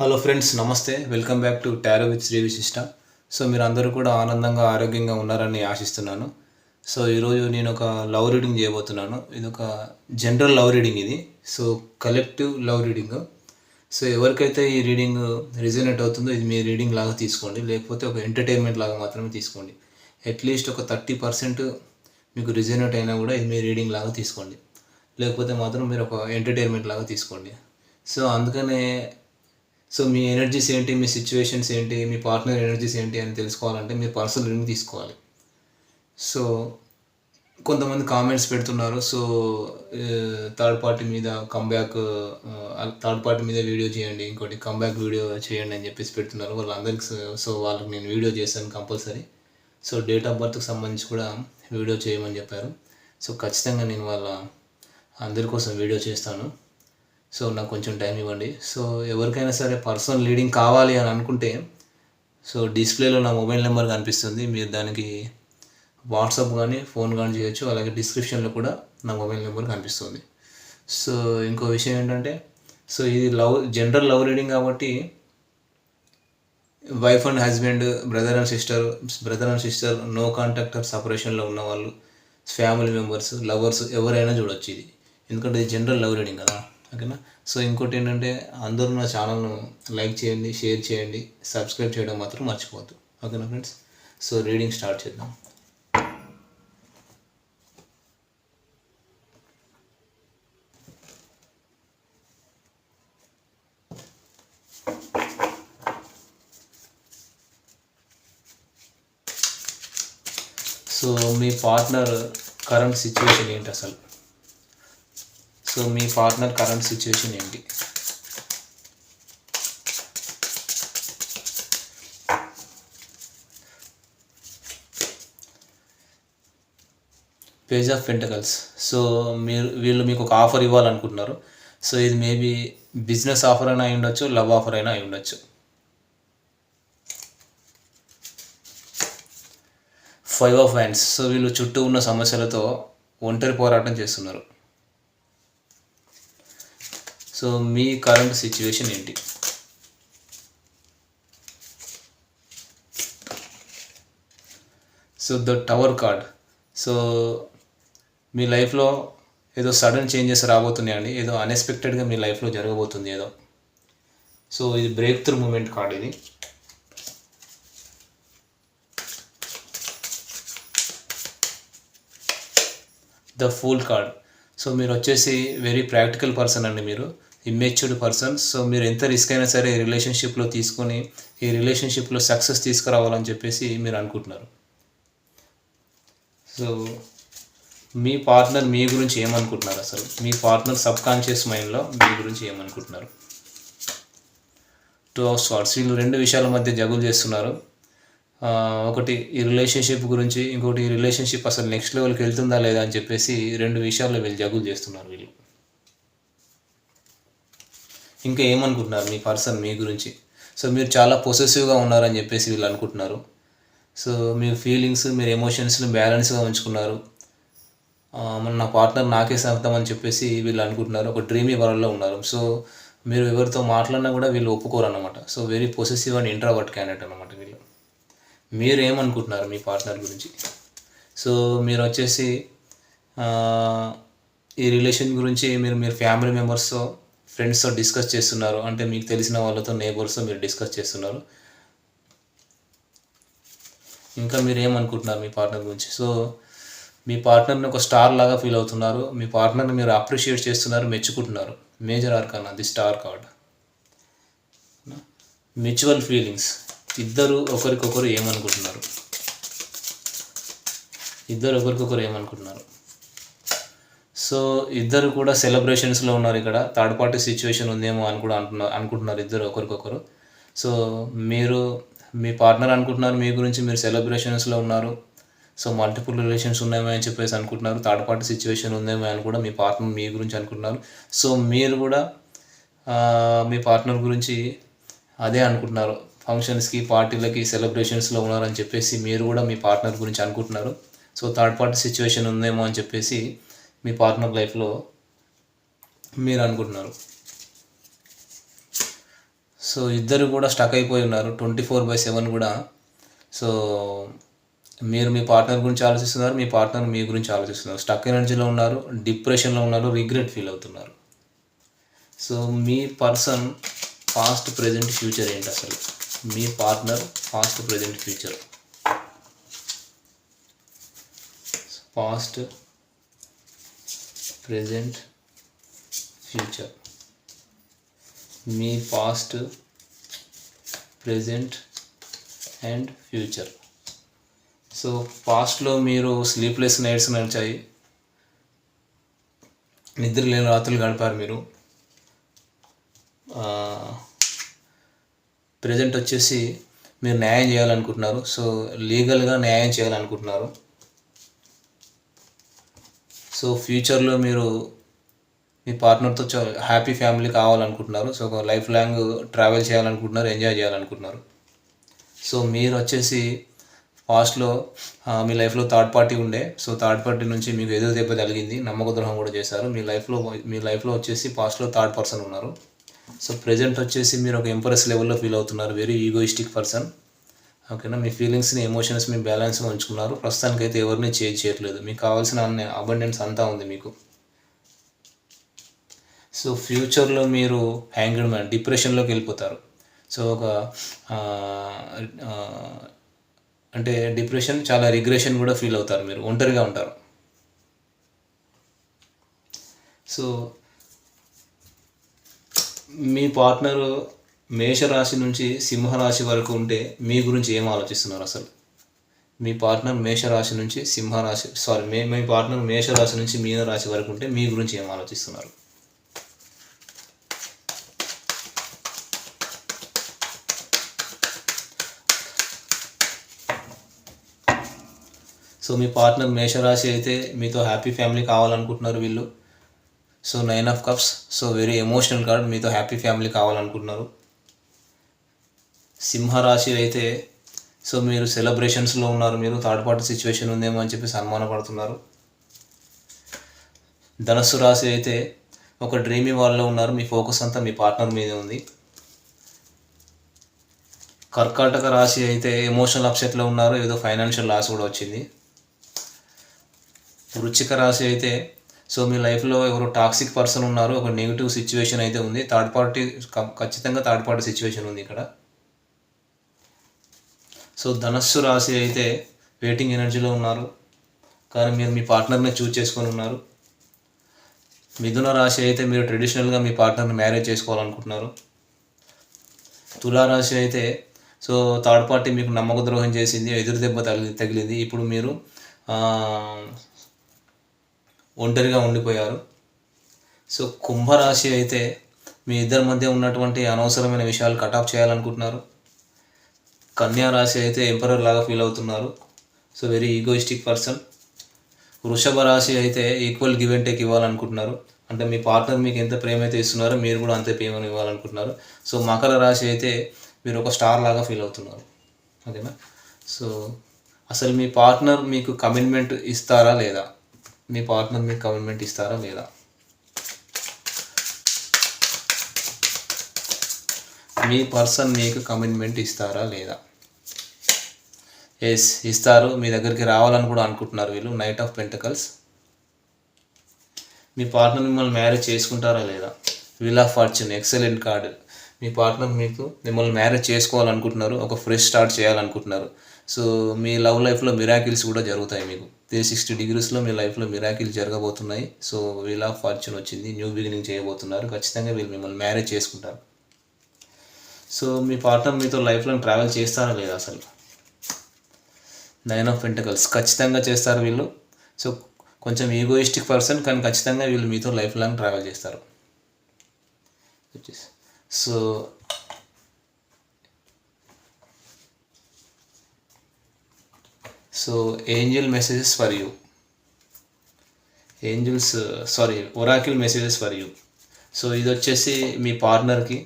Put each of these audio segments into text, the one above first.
Hello friends, నమస్తే. Welcome back to tarot with Shri Vishishta. So మీరు అందరూ కూడా ఆనందంగా ఆరోగ్యంగా ఉన్నారని ఆశిస్తున్నాను. సో ఈరోజు నేను ఒక లవ్ రీడింగ్ చేయబోతున్నాను. ఇది ఒక జనరల్ లవ్ రీడింగ్. ఇది so collective love reading. So ఎవరికైతే ఈ రీడింగ్ రిజనేట్ అవుతుందో ఇది మీ రీడింగ్ లాగా తీసుకోండి, లేకపోతే ఒక ఎంటర్టైన్మెంట్ లాగా మాత్రమే తీసుకోండి. అట్లీస్ట్ ఒక 30% మీకు రిజనేట్ అయినా కూడా ఇది మీ రీడింగ్ లాగా తీసుకోండి, లేకపోతే మాత్రం మీరు ఒక ఎంటర్టైన్మెంట్ లాగా తీసుకోండి. సో అందుకనే మీ ఎనర్జీస్ ఏంటి, మీ సిచ్యువేషన్స్ ఏంటి, మీ పార్ట్నర్ ఎనర్జీస్ ఏంటి అని తెలుసుకోవాలంటే మీరు పర్సనల్ రీడింగ్ తీసుకోవాలి. సో కొంతమంది కామెంట్స్ పెడుతున్నారు. సో థర్డ్ పార్టీ మీద థర్డ్ పార్టీ మీద వీడియో చేయండి, ఇంకోటి కంబ్యాక్ వీడియో చేయండి అని చెప్పేసి పెడుతున్నారు వాళ్ళందరికీ. సో వాళ్ళకి నేను వీడియో చేశాను కంపల్సరీ. సో డేట్ ఆఫ్ బర్త్కి సంబంధించి కూడా వీడియో చేయమని చెప్పారు. సో ఖచ్చితంగా నేను అందరి కోసం వీడియో చేస్తాను. సో నాకు కొంచెం టైం ఇవ్వండి. సో ఎవరికైనా సరే పర్సనల్ రీడింగ్ కావాలి అని అనుకుంటే సో డిస్ప్లేలో నా మొబైల్ నెంబర్ కనిపిస్తుంది, మీరు దానికి వాట్సాప్ కానీ ఫోన్ కానీ చేయొచ్చు. అలాగే డిస్క్రిప్షన్లో కూడా నా మొబైల్ నెంబర్ కనిపిస్తుంది. సో ఇంకో విషయం ఏంటంటే, సో ఇది జనరల్ లవ్ రీడింగ్ కాబట్టి wife and husband, brother and sister, no contact or సపరేషన్లో ఉన్న వాళ్ళు, ఫ్యామిలీ మెంబర్స్, లవర్స్ ఎవరైనా చూడొచ్చు ఇది, ఎందుకంటే ఇది జనరల్ లవ్ రీడింగ్ కదా. ఓకేనా. సో ఇంకోటి ఏంటంటే, అందరూ నా ఛానల్ను లైక్ చేయండి, షేర్ చేయండి, సబ్స్క్రైబ్ చేయడం మాత్రం మర్చిపోవద్దు. ఓకేనా ఫ్రెండ్స్. సో రీడింగ్ స్టార్ట్ చేద్దాం. సో మీ పార్ట్నర్ కరెంట్ సిచ్యువేషన్ ఏంటి అసలు? సో మీ పార్ట్నర్ కరెంట్ సిచ్యువేషన్ ఏంటి? Page of pentacles. సో వీళ్ళు మీకు ఒక ఆఫర్ ఇవ్వాలనుకుంటున్నారు. సో ఇది మేబీ బిజినెస్ ఆఫర్ అయినా అయి ఉండొచ్చు, లవ్ ఆఫర్ అయినా అయి ఉండొచ్చు. 5 ఆఫ్ హ్యాండ్స్. సో వీళ్ళు చుట్టూ ఉన్న సమస్యలతో ఒంటరి పోరాటం చేస్తున్నారు. సో మీ కరెంట్ సిచ్యువేషన్ ఏంటి? So the tower card. So మీ లైఫ్లో ఏదో సడన్ చేంజెస్ రాబోతున్నాయండి, ఏదో అన్ఎక్స్పెక్టెడ్గా మీ లైఫ్లో జరగబోతుంది ఏదో. సో ఇది బ్రేక్ త్రూ మూమెంట్ కార్డ్ ఇది. The fool card. సో మీరు వచ్చేసి వెరీ ప్రాక్టికల్ పర్సన్ అండి, మీరు ఇమ్మెచ్యూర్డ్ పర్సన్. సో మీరు ఎంత రిస్క్ అయినా సరే ఈ రిలేషన్షిప్లో తీసుకొని ఈ రిలేషన్షిప్లో సక్సెస్ తీసుకురావాలని చెప్పేసి మీరు అనుకుంటున్నారు. సో మీ పార్ట్నర్ మీ గురించి ఏమనుకుంటున్నారు అసలు? మీ పార్ట్నర్ సబ్కాన్షియస్ మైండ్లో మీ గురించి ఏమనుకుంటున్నారు? 2 ఆఫ్ స్వార్డ్స్. వీళ్ళు 2 విషయాల మధ్య జగులు చేస్తున్నారు. ఒకటి ఈ రిలేషన్షిప్ గురించి, ఇంకోటి ఈ రిలేషన్షిప్ అసలు నెక్స్ట్ లెవెల్కి వెళ్తుందా లేదా అని చెప్పేసి 2 విషయాల్లో వీళ్ళు జగులు చేస్తున్నారు వీళ్ళు. ఇంకా ఏమనుకుంటున్నారు మీ పర్సన్ మీ గురించి? సో మీరు చాలా పొసెసివ్గా ఉన్నారని చెప్పేసి వీళ్ళు అనుకుంటున్నారు. సో మీ ఫీలింగ్స్, మీరు ఎమోషన్స్ని బ్యాలెన్స్గా ఉంచుకున్నారు. నా పార్ట్నర్ నాకే సొంతం అని చెప్పేసి వీళ్ళు అనుకుంటున్నారు. ఒక డ్రీమీ వరల్డ్లో ఉన్నారు. సో మీరు ఎవరితో మాట్లాడినా కూడా వీళ్ళు ఒప్పుకోరు అన్నమాట. So very possessive and introvert candidate అన్నమాట వీళ్ళు. మీరు ఏమనుకుంటున్నారు మీ పార్ట్నర్ గురించి? సో మీరు వచ్చేసి ఈ రిలేషన్ గురించి మీరు ఫ్యామిలీ మెంబర్స్తో, ఫ్రెండ్స్తో డిస్కస్ చేస్తున్నారు, అంటే మీకు తెలిసిన వాళ్ళతో, నేబర్స్తో మీరు డిస్కస్ చేస్తున్నారు. ఇంకా మీరు ఏమనుకుంటున్నారు మీ పార్ట్నర్ గురించి? సో మీ పార్ట్నర్ని ఒక స్టార్ లాగా ఫీల్ అవుతున్నారు. మీ పార్ట్నర్ని మీరు అప్రిషియేట్ చేస్తున్నారు, మెచ్చుకుంటున్నారు. Major arcana the star card. Mutual feelings. ఇద్దరు ఒకరికొకరు ఏమనుకుంటున్నారు? సో ఇద్దరు కూడా సెలబ్రేషన్స్లో ఉన్నారు. ఇక్కడ థర్డ్ పార్టీ సిచ్యువేషన్ ఉందేమో అని కూడా అనుకుంటున్నారు ఇద్దరు ఒకరికొకరు. సో మీ పార్ట్నర్ అనుకుంటున్నారు మీ గురించి మీరు సెలబ్రేషన్స్లో ఉన్నారు. సో మల్టిపుల్ రిలేషన్స్ ఉన్నాయేమో అని చెప్పేసి అనుకుంటున్నారు. థర్డ్ పార్టీ సిచ్యువేషన్ ఉందేమో అని కూడా మీ పార్ట్నర్ మీ గురించి అనుకుంటున్నారు. సో మీరు కూడా మీ పార్ట్నర్ గురించి అదే అనుకుంటున్నారు. ఫంక్షన్స్కి, పార్టీలకి, సెలబ్రేషన్స్లో ఉన్నారని చెప్పేసి మీరు కూడా మీ పార్ట్నర్ గురించి అనుకుంటున్నారు. సో థర్డ్ పార్టీ సిచ్యువేషన్ ఉందేమో అని చెప్పేసి మీ పార్ట్నర్ లైఫ్లో మీరు అనుకుంటున్నారు. సో సో ఇద్దరు కూడా స్టక్ అయిపోయి ఉన్నారు 24/7 కూడా. సో మీరు మీ పార్ట్నర్ గురించి ఆలోచిస్తున్నారు, మీ పార్ట్నర్ మీ గురించి ఆలోచిస్తున్నారు. స్టక్ ఎనర్జీలో ఉన్నారు, డిప్రెషన్లో ఉన్నారు, రిగ్రెట్ ఫీల్ అవుతున్నారు. సో మీ పర్సన్ పాస్ట్, ప్రజెంట్, ఫ్యూచర్ ఏంటి అసలు? మీ partner past, present, future. Past, present, future. మీ past, present and future. So పాస్ట్లో మీరు స్లీప్లెస్ నైట్స్ నడిచాయి, నిద్ర లేని రాత్రులు గడిపారు మీరు. ప్రజెంట్ వచ్చేసి మీరు న్యాయం చేయాలనుకుంటున్నారు. సో లీగల్గా న్యాయం చేయాలనుకుంటున్నారు. సో ఫ్యూచర్లో మీరు మీ పార్ట్నర్తో హ్యాపీ ఫ్యామిలీ కావాలనుకుంటున్నారు. సో ఒక లైఫ్ లాంగ్ ట్రావెల్ చేయాలనుకుంటున్నారు, ఎంజాయ్ చేయాలనుకుంటున్నారు. సో మీరు వచ్చేసి పాస్ట్లో మీ లైఫ్లో థర్డ్ పార్టీ ఉండే. సో థర్డ్ పార్టీ నుంచి మీకు ఎదురు దెబ్బ తగిలింది, నమ్మక ద్రోహం కూడా చేశారు. మీ లైఫ్లో వచ్చేసి పాస్ట్లో థర్డ్ పర్సన్ ఉన్నారు. సో ప్రజెంట్ వచ్చేసి మీరు ఒక ఎంప్రెస్ లెవెల్లో ఫీల్ అవుతున్నారు, వెరీ ఈగోయిస్టిక్ పర్సన్. ఓకేనా, మీ ఫీలింగ్స్ని, ఎమోషన్స్ మీ బ్యాలెన్స్గా ఉంచుకున్నారు. ప్రస్తుతానికైతే ఎవరిని చేంజ్ చేయట్లేదు. మీకు కావాల్సిన అబండెన్స్ అంతా ఉంది మీకు. సో ఫ్యూచర్లో మీరు హ్యాంగ్డ్ మ్యాన్, డిప్రెషన్లోకి వెళ్ళిపోతారు. సో ఒక అంటే డిప్రెషన్, చాలా రిగ్రెషన్ కూడా ఫీల్ అవుతారు, మీరు ఒంటరిగా ఉంటారు. సో మీ పార్ట్నరు మేషరాశి నుంచి సింహరాశి వరకు ఉంటే మీ గురించి ఏం ఆలోచిస్తున్నారు అసలు? మీ పార్ట్నర్ మేషరాశి నుంచి మీ పార్ట్నర్ మేషరాశి నుంచి మీనరాశి వరకు ఉంటే మీ గురించి ఏం ఆలోచిస్తున్నారు? సో మీ పార్ట్నర్ మేషరాశి అయితే మీతో హ్యాపీ ఫ్యామిలీ కావాలనుకుంటున్నారు వీళ్ళు. So 9 of Cups. So very emotional card, మీతో హ్యాపీ ఫ్యామిలీ కావాలనుకుంటున్నారు. సింహరాశి అయితే సో మీరు సెలబ్రేషన్స్లో ఉన్నారు, మీరు థర్డ్ పార్టీ సిచ్యువేషన్ ఉందేమో అని చెప్పి అనుమానపడుతున్నారు. ధనస్సు రాశి అయితే ఒక డ్రీమీ వాళ్ళలో ఉన్నారు, మీ ఫోకస్ అంతా మీ పార్ట్నర్ మీదే ఉంది. కర్కాటక రాశి అయితే ఎమోషనల్ అప్సెట్లో ఉన్నారు, ఏదో ఫైనాన్షియల్ లాస్ కూడా వచ్చింది. వృశ్చిక రాశి అయితే సో మీ లైఫ్లో ఎవరో టాక్సిక్ పర్సన్ ఉన్నారు, ఒక నెగిటివ్ సిచ్యువేషన్ అయితే ఉంది. ఖచ్చితంగా థర్డ్ పార్టీ సిచ్యువేషన్ ఉంది ఇక్కడ. సో ధనస్సు రాశి అయితే వెయిటింగ్ ఎనర్జీలో ఉన్నారు, కానీ మీరు మీ పార్ట్నర్ని చూజ్ చేసుకొని ఉన్నారు. మిథున రాశి అయితే మీరు ట్రెడిషనల్గా మీ పార్ట్నర్ని మ్యారేజ్ చేసుకోవాలనుకుంటున్నారు. తులారాశి అయితే సో థర్డ్ పార్టీ మీకు నమ్మక ద్రోహం చేసింది, ఎదురు దెబ్బ తగిలింది. ఇప్పుడు మీరు ఒంటరిగా ఉండిపోయారు. సో కుంభరాశి అయితే మీ ఇద్దరి మధ్య ఉన్నటువంటి అనవసరమైన విషయాలు కటాఫ్ చేయాలనుకుంటున్నారు. కన్యా రాశి అయితే ఎంపరర్ లాగా ఫీల్ అవుతున్నారు, సో వెరీ ఈగోయిస్టిక్ పర్సన్. వృషభ రాశి అయితే ఈక్వల్ గివ్ అండ్ టేక్ ఇవ్వాలనుకుంటున్నారు, అంటే మీ పార్ట్నర్ మీకు ఎంత ప్రేమ అయితే ఇస్తున్నారో మీరు కూడా అంతే ప్రేమను ఇవ్వాలనుకుంటున్నారు. సో మకర రాశి అయితే మీరు ఒక స్టార్ లాగా ఫీల్ అవుతున్నారు. ఓకేనా, సో అసలు మీ పార్ట్నర్ మీకు కమిట్మెంట్ ఇస్తారా లేదా? మీ పార్ట్నర్ మీకు కమిట్మెంట్ ఇస్తారా లేదా? మీ పర్సన్ మీకు కమిట్మెంట్ ఇస్తారా లేదా? ఎస్, ఇస్తారు. మీ దగ్గరికి రావాలని కూడా అనుకుంటున్నారు వీళ్ళు. Knight of pentacles. మీ పార్ట్నర్ మిమ్మల్ని మ్యారేజ్ చేసుకుంటారా లేదా? Wheel of fortune, excellent card. మీ పార్ట్నర్ మిమ్మల్ని మ్యారేజ్ చేసుకోవాలనుకుంటున్నారు, ఒక ఫ్రెష్ స్టార్ట్ చేయాలనుకుంటున్నారు. సో మీ లవ్ లైఫ్లో మిరాకిల్స్ కూడా జరుగుతాయి. మీకు 360 degreesలో మీ లైఫ్లో మిరాకిల్స్ జరగబోతున్నాయి. సో వీల్ ఆఫ్ ఫార్చ్యూన్ వచ్చింది, న్యూ బిగినింగ్ చేయబోతున్నారు. ఖచ్చితంగా వీళ్ళు మిమ్మల్ని మ్యారేజ్ చేసుకుంటారు. సో మీ పార్ట్నర్ మీతో లైఫ్లో ట్రావెల్ చేస్తారా లేదా అసలు? 9 of Pentacles, ఖచ్చితంగా చేస్తారు వీళ్ళు. సో కొంచెం ఈగోయిస్టిక్ పర్సన్, కానీ ఖచ్చితంగా వీళ్ళు మీతో లైఫ్ లాంగ్ ట్రావెల్ చేస్తారు. So Angel messages for you, Oracle messages for you. So ఇది వచ్చేసి మీ పార్ట్నర్కి,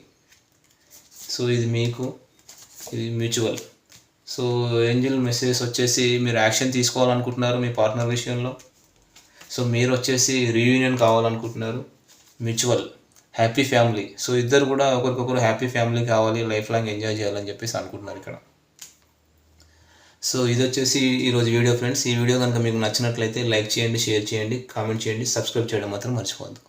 సో ఇది మీకు, ఇది మ్యూచువల్. సో ఏంజల్ మెసేజెస్ వచ్చేసి మీరు యాక్షన్ తీసుకోవాలనుకుంటున్నారు మీ పార్ట్నర్ విషయంలో. సో మీరు వచ్చేసి రీయూనియన్ కావాలనుకుంటున్నారు, మ్యూచువల్. Happy family. సో ఇద్దరు కూడా ఒకరికొకరు హ్యాపీ ఫ్యామిలీ కావాలి, లైఫ్ లాంగ్ ఎంజాయ్ చేయాలని చెప్పేసి అనుకుంటున్నారు ఇక్కడ. సో ఇది వచ్చేసి ఈరోజు వీడియో ఫ్రెండ్స్. ఈ వీడియో కనుక మీకు నచ్చినట్లయితే లైక్ చేయండి, షేర్ చేయండి, కామెంట్ చేయండి, సబ్స్క్రైబ్ చేయడం మాత్రం మర్చిపోవద్దు.